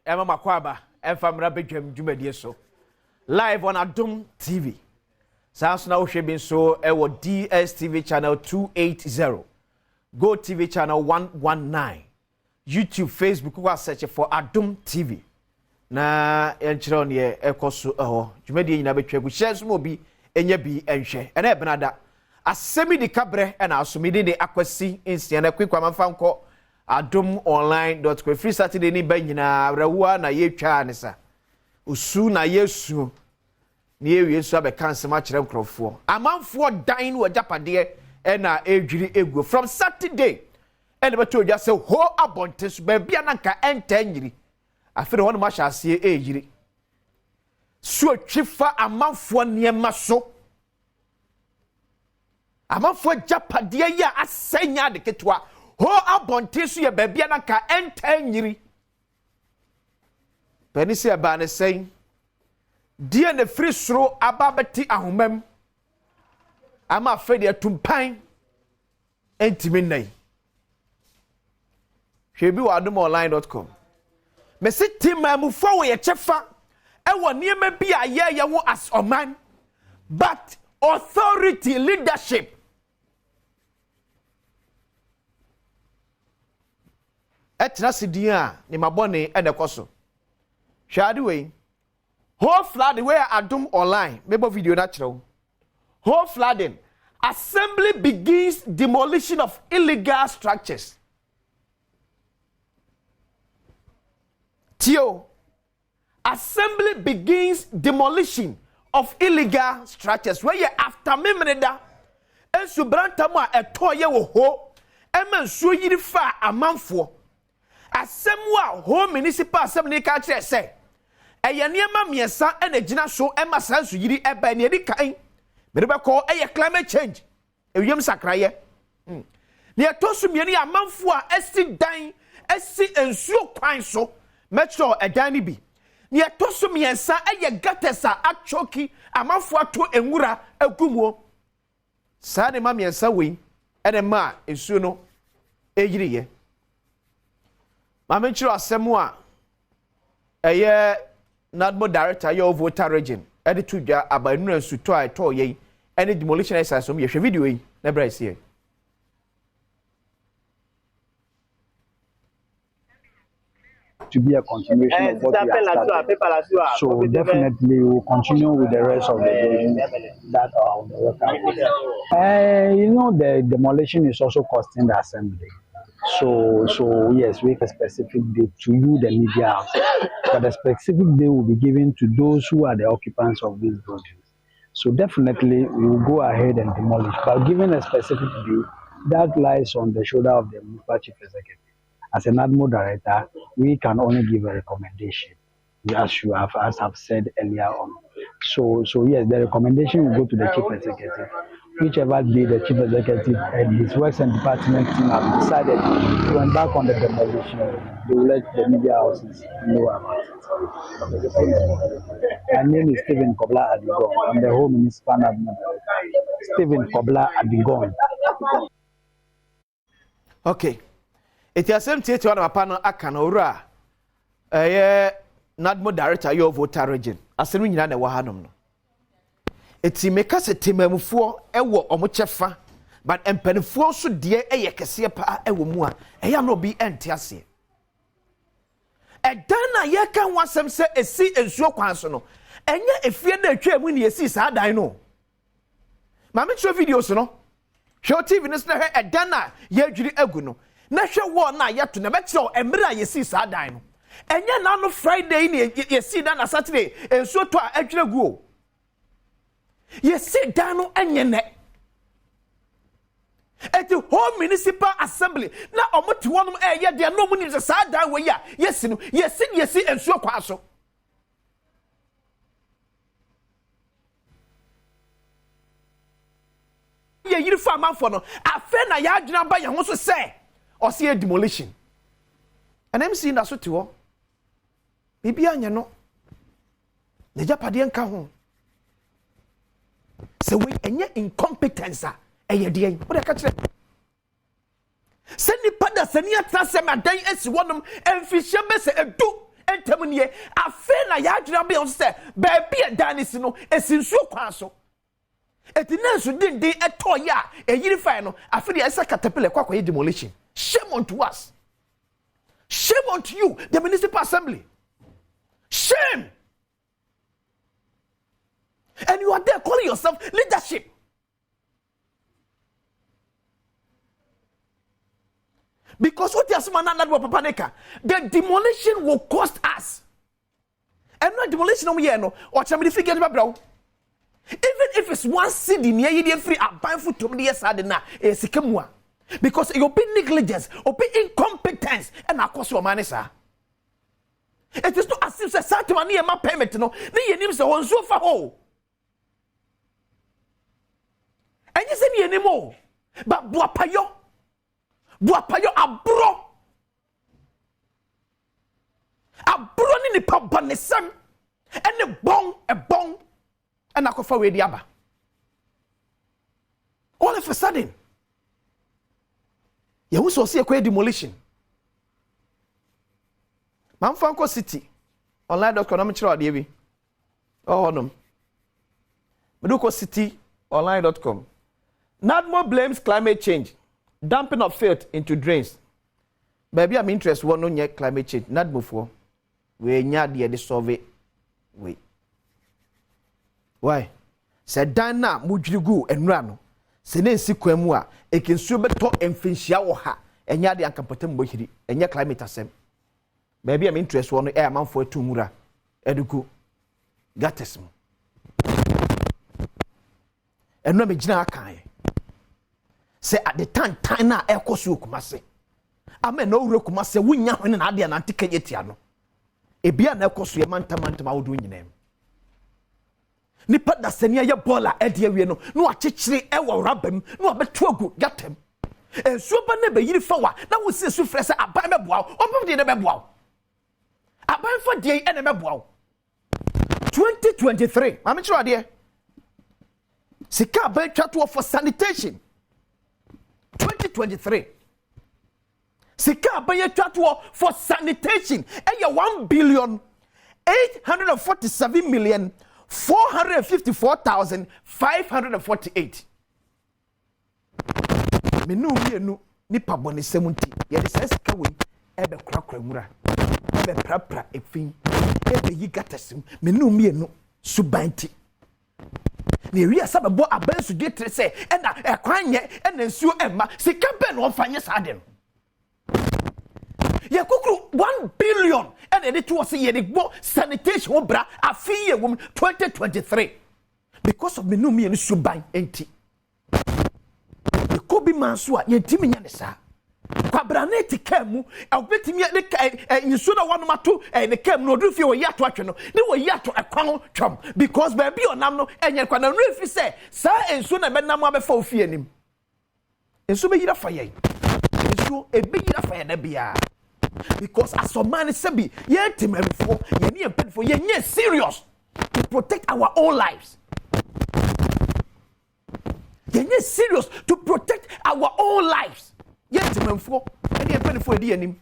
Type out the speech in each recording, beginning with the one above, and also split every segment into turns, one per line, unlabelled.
Emma Makwaba, and from Rabijam Jumedi so. Live on Adom TV. Sounds now she been so our DSTV channel 280. Go TV channel 119. YouTube, Facebook, was search for Adom TV. Na enchiron ye ekoso Jumedi na betwe gu share some obi enye bi enhwe. Ena ebenada. Asemi di kabre ena asomidi de akwasi insia na kwekwa manfanko adomonline.co free Saturday ni ba nyina rawua na yetwa ne sa. Usu na yesu ni yesu abekansem a kire nkrofo. Amanfo dan wo japade ena edwiri egu from Saturday. Ena beto dwa se ho abonte so ba bia na nka enta nyiri. Afere hono ma hyase eyiri. So twifa amanfo niema so. Amanfo japade ya asenya de ketwa. Ho abonte so ye ba bia na nka enta nyiri. Penisi aba ne sen die ne free soro ababeti ahomam ama afede atumpan entimi nai hwebi wa adomonline.com mesi timamu fo we chefa e wo niema bi aye wo as oman but authority leadership etina sidia ni mabone e de koso hwade we whole flooding where Adom online maybe video natural whole flooding assembly begins demolition of illegal structures. Tio assembly begins demolition of illegal structures where you after memreda ensu branta mu a etoye wo ho ema nsuo yiri fa amanfo asem ho municipal assembly ka kire say eye niema miesa ena gina so ema sansu yiri eba ne edi kan me be ko eye climate change ewiem sakraye ne etosu mieni amanfo a esi dan esi ensuo kwan so metro edan ni bi ne etosu miensa eye gatesa achoki amanfo ato enwura agumuo sa de ma miensa we ene ma ensuo no eyiriye ma menchiro asemu a eye Nadmo director your voter region editor ja abanu nsuto a to ye any demolition exercise so me hwe video yi na bra isi
to be a continuation of what we have started. So definitely we will continue with the rest of the buildings that are on the record. You know, the demolition is also costing the assembly. So yes, we have a specific date to you, the media house, but the specific day will be given to those who are the occupants of these buildings. So definitely we will go ahead and demolish, but given a specific date, that lies on the shoulder of the municipal chief executive. As an ADMO director, we can only give a recommendation, as I've said earlier on. So yes, the recommendation will go to the chief executive. Whichever day the chief executive and his works and department team have decided to embark on the demolition, they will let the media houses know about it. My name is Stephen Kobla Adigon. I'm the Home Municipal Admin. Stephen Kobla Adigon.
Okay. It is same to one of panel Akanora. Nadmo director your voter region. Asem nyina na wa hanom no. Eti meka se temamufo ewo omochefa but empanifo so de eye kese pa ewo mu a eya no bi ente ase. Edan na ye kan wasem se esi ensuo kwan so no. Enye efie na atwa mu ne esi sa dan no. Ma me show videos no. Show TV no se na edan na ye adwiri agu no. Na hwe wo na yeto na betre o emre a yesi sa dan no. Enye na no Friday ni yesi dan na Saturday ensuo to a adwiri agu o. Yesi dan no enye ne. At the whole municipal assembly na omoti wonum eye de no mu ni sa dan we ya yesi no yesi ensuo kwa so. Ye yiri fa manfo no afa na ya adwena ba ye ho so say or see a demolition. And I'm seeing that so to maybe anya no. The japade nka ho. So we enye incompetence a eye de what dey catch them. Send the pada sani atra se madan esi wonum emfihye be se edu entemunye afe na ya adwira be on say baby e dan si no esinsuo kwan so etinensu din etoya eyiri fine no afe de esa caterpillar kwakwa demolition. Shame unto us. Shame unto you, the municipal assembly. Shame. And you are there calling yourself leadership. Because what you are saying, the demolition will cost us. And not demolition on no or somebody figure it bro. Even if it's one city near you free a buy food to me yes adena e sikamwa. Because you be negligence or be incompetence and of course your money sir. It is not as if say certain money and my payment no ni yenim se won so fa ho. And you say ni anymore. But buapayo abro ni nipa bonesem ene bon and akofa we diaba. All of a sudden you also see a demolition. Manfanko City online.com am chiro ade bi. Oh no. Meduko City online.com. Nadmo blames climate change. Dumping of filth into drains. Baby, I'm interested one no nye climate change. Nadmo for we nya de solve we. Why? Se dan na mudwirigu enura no. Se ne nsi kwamu a ekinsuo beto emfinhia wo ha. Enya de ankapotem bohiri. Enya climate asem. Baby, I'm interested one e amanfo atumura. Eduku gates mo. Eno me gina akan. Say at the time na ekosu okumase ama na owure okumase wunya hwene na ade na antikanye tia no ebia na ekosu e manta wodo nyinem nipa da sania ye bola ede awie no no akyekyere e wo rabam no abeto agu gatem ensuo ba na be yiri fawa na wo sesu frese aban meboa o de meboa aban fa de ene meboa 2023 am chiro ade sika aban twato for sanitation 2023 sika abaye twatwo for sanitation eye 1,847,454,548 menu mienu nipa bone semunti ye de sika we ebe krakra mura ebe prapra efin ebe yigatasem menu mienu subanti ne wi asabebo abansu de tre se ena ekwanye ena nsuo emma sika be no fanye sade no ye kukuru 1 billion ena de to se ye de go sanitation obra afiye wom 2023 because of menu me suban enti ye kobi manso a ye ntimi nya ne sa kwabrane ti kamu obetimi ne nsuo na wanu mato ne kamu no odufie wo yato atwe no ne wo yato ekwan twam because baby onam no enye kwa na refi say sa nsuo na benam abefa ofie nim nsuo be yira faye nsuo ebe yira faye na bia because asomani sebi ye timemfo ye ne empedfo ye nye serious to protect our own lives. Ye nye serious to protect our own lives. Ye timemfo ene empedfo edi anim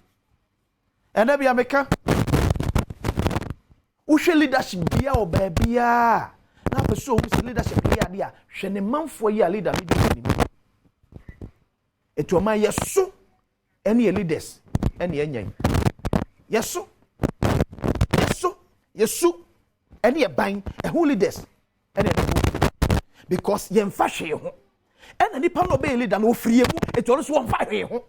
ena bia meka uhwe leadership bia o ba bia na peso wo leadership bia dia hwe ne manfo ye leader me di anim eto man yeso ene leaders ene enyan yeso ene ban who leaders ene because ye mfa hwe ho ene nipa no be leader no ofrie mu eto no so mfa hwe ho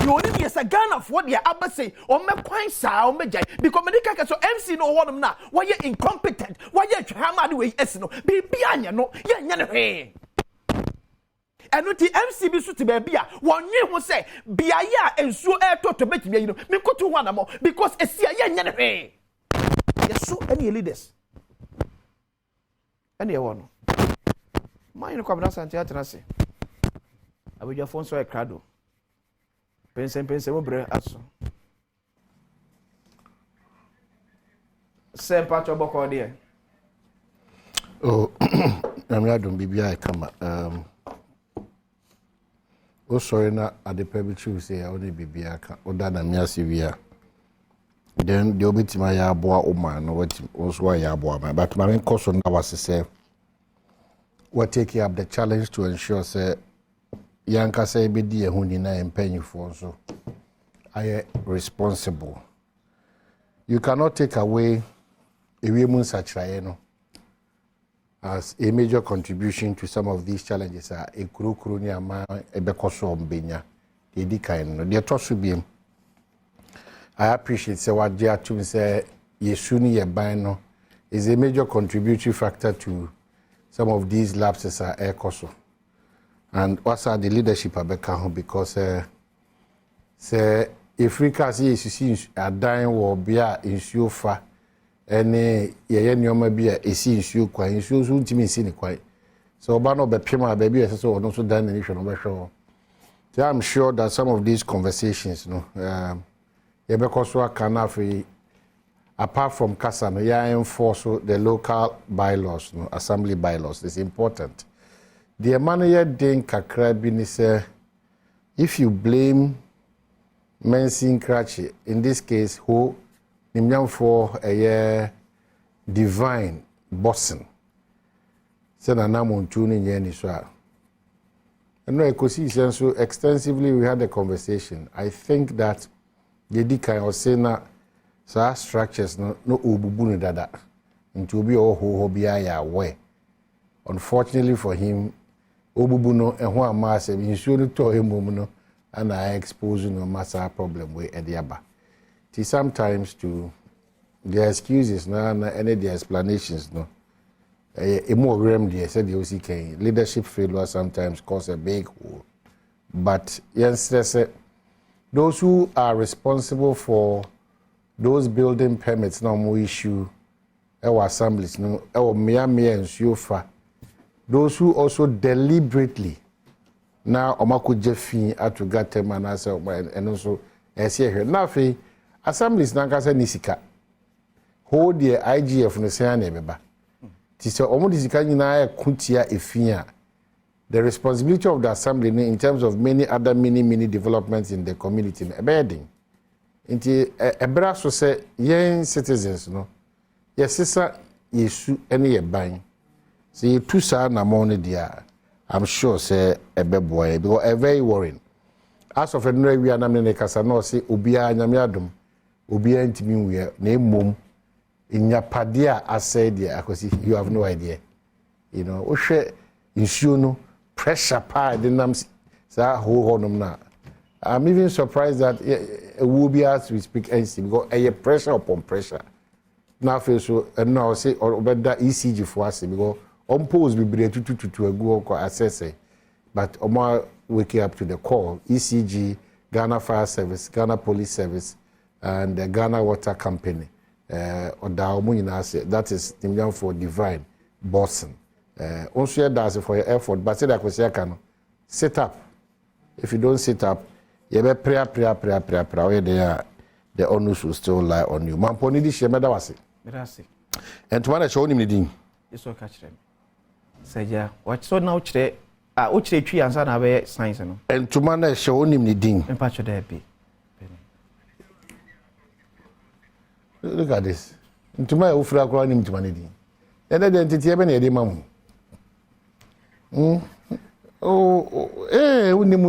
you only yes a Ghana for the abase o me kwan sa o me jai because medical so MC no wonum na why you incompetent why you twama de we esi no bi anya no ye nya ne hwe eno ti MC bi so ti ba bia wonwe ho se bia ya ensuo to betimi yi no me koto ho anamo because esi ye nya ne hwe yeso any leaders any one man no kwabna santi atrase abujwa fonso e krado pense mo bre aso sempa to boko de
oh am Adom bibia kama o sorry na adepa bi chu say o de bibia ka o da na mi ase wia then the obitima ya boa oma no what also ya boa ma but my course on was say we're taking up the challenge to ensure say yanka say be die hu ni na empanyfo so I responsible. You cannot take away Ewiemu Sachraye no as a major contribution to some of these challenges are a kuru ni ama ebekoso mbenya edi kan no de toso biem. I appreciate say what je atum say yesu ni ye ban no is a major contributory factor to some of these lapses are ekoso. And also the leadership abeka ho because say Africa see isi adan wo bia nsuo fa ene ye nneoma bia esi nsuo kwa nsuo so ntimi esi ne kwa so oba no bepem a baabi ese so ono so dan ne hwe no behwe. So I'm sure that some of these conversations no ye beko so aka na afi apart from kasa no ya enforce the local bylaws no assembly bylaws is important. The man ye den kakra bi ni say if you blame Mensin Krachi, in this case, who nimnyam for a divine bossing. Said Anamon tuning in so. And no, so extensively we had a conversation. I think that the Dika was saying that so structures no ububuni dada into be all who ya way. Unfortunately for him, ububuno and one mass and shouldn't tell him no. And I expose no matter problem with Ediaba. Sometimes to the excuses no any the explanations no. A more remedy said the OCK leadership failure sometimes cause a big hole. But yes, those who are responsible for those building permits no more issue our assemblies no our mea and sufa. Those who also deliberately now omako jefi atu gatem anase eno so ese hwe na fe assemblies na nkasa nisika hold the IGF no say na ebeba ti se omo disika nyina ya kutia efia the responsibility of the assembly in terms of many other mini developments in the community ebeding nti ebra so say yen citizens no yesisa yesu ene ye ban so you two sa na mo no dia I'm sure say a boy because a very worrying. As of a no we are naming kasa no say obia nyame adom obia ntimi we na mom inyapadea aside there akosi you have no idea. You know, o hwe nsuo no pressure pa de nam sa ho nom na. I'm even surprised that we be as we speak NC because a pressure upon pressure. Now feel so and now say or better ECG for us because on pose be bre tututu agu ko assess but omo waking up to the call ECG Ghana Fire Service Ghana Police Service and the Ghana Water Company oda omo nyina say that is the for divine bossing also does for your effort but say that kwesi aka no sit up if you don't sit up you be prayer where the onus will still lie on you man poni di shemeda wase and to man show him the din
eso ka kire Saja, what so now today? Which they tree and son have science no.
And to man show him the ding.
And patch there be.
Look at this. To my offer crown him to manage. And identity have any mamu. We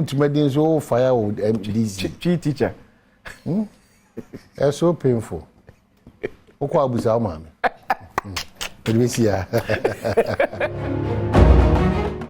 to make so firewood MDC
teacher.
That's so painful. Okwa abusa mama. Let me see ya.